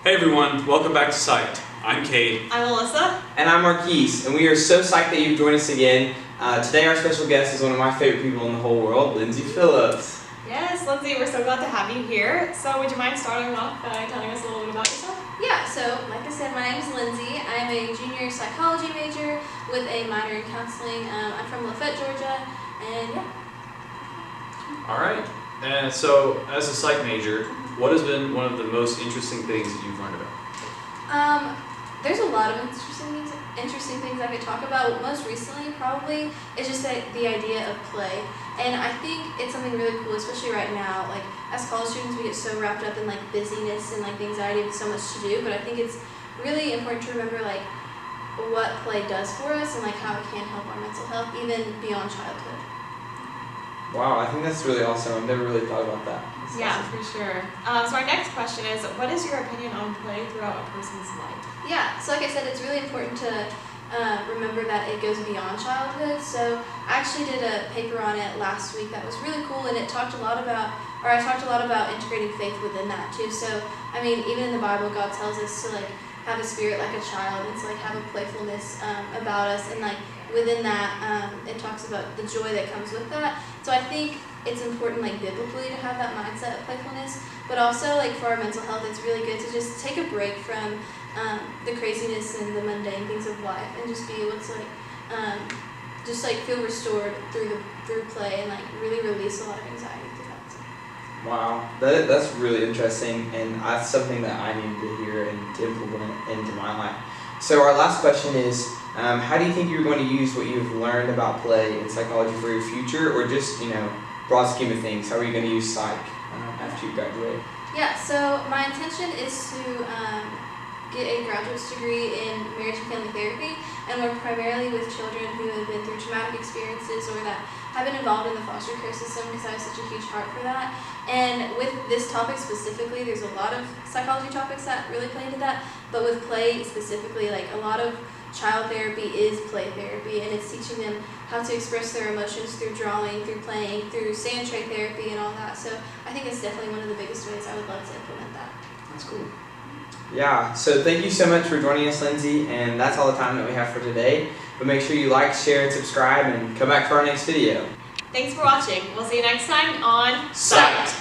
Hey everyone, welcome back to PSYCHED. I'm Cade. I'm Alyssa. And I'm Marquise, and we are so psyched that you've joined us again. Today our special guest is one of my favorite people in the whole world, Lindsay Phillips. Yes, Lindsay, we're so glad to have you here. So would you mind starting off by telling us a little bit about yourself? Yeah, so like I said, my name is Lindsay. I'm a junior psychology major with a minor in counseling. I'm from Lafayette, Georgia, and yeah. Alright, and so as a psych major, what has been one of the most interesting things that you've learned about? There's a lot of interesting things I could talk about. Most recently, probably, is just the idea of play. And I think it's something really cool, especially right now. Like, as college students, we get so wrapped up in, like, busyness and, like, the anxiety of so much to do. But I think it's really important to remember, like, what play does for us and, like, how it can help our mental health, even beyond childhood. Wow, I think that's really awesome. I've never really thought about that. That's Yeah, awesome. for sure. So our next question is, what is your opinion on play throughout a person's life? Yeah, so like I said, it's really important to remember that it goes beyond childhood. So I actually did a paper on it last week that was really cool, and it talked a lot about, or I talked a lot about integrating faith within that too. So, I mean, even in the Bible, God tells us to like have a spirit like a child, and to like have a playfulness about us, and like within that, it talks about the joy that comes with that. So I think it's important, like biblically, to have that mindset of playfulness, but also like for our mental health, it's really good to just take a break from the craziness and the mundane things of life, and just be able to just like feel restored through play, and like really release a lot of anxiety through that. So. Wow, that's really interesting, and that's something that I need to hear and to implement into my life. So our last question is, how do you think you're going to use what you've learned about play and psychology for your future, or just, broad scheme of things, how are you going to use psych after you graduate? Yeah, so my intention is to get a graduate's degree in marriage and family therapy, and work primarily with children who have been through traumatic experiences or that have been involved in the foster care system, because I have such a huge heart for that. And with this topic specifically, there's a lot of psychology topics that really play into that, but with play specifically, like a lot of child therapy is play therapy, and it's teaching them how to express their emotions through drawing, through playing, through sand tray therapy and all that. So I think it's definitely one of the biggest ways I would love to implement that. That's cool. Yeah, so thank you so much for joining us, Lindsay, and that's all the time that we have for today. But make sure you like, share, and subscribe, and come back for our next video. Thanks for watching. We'll see you next time on PSYCHED.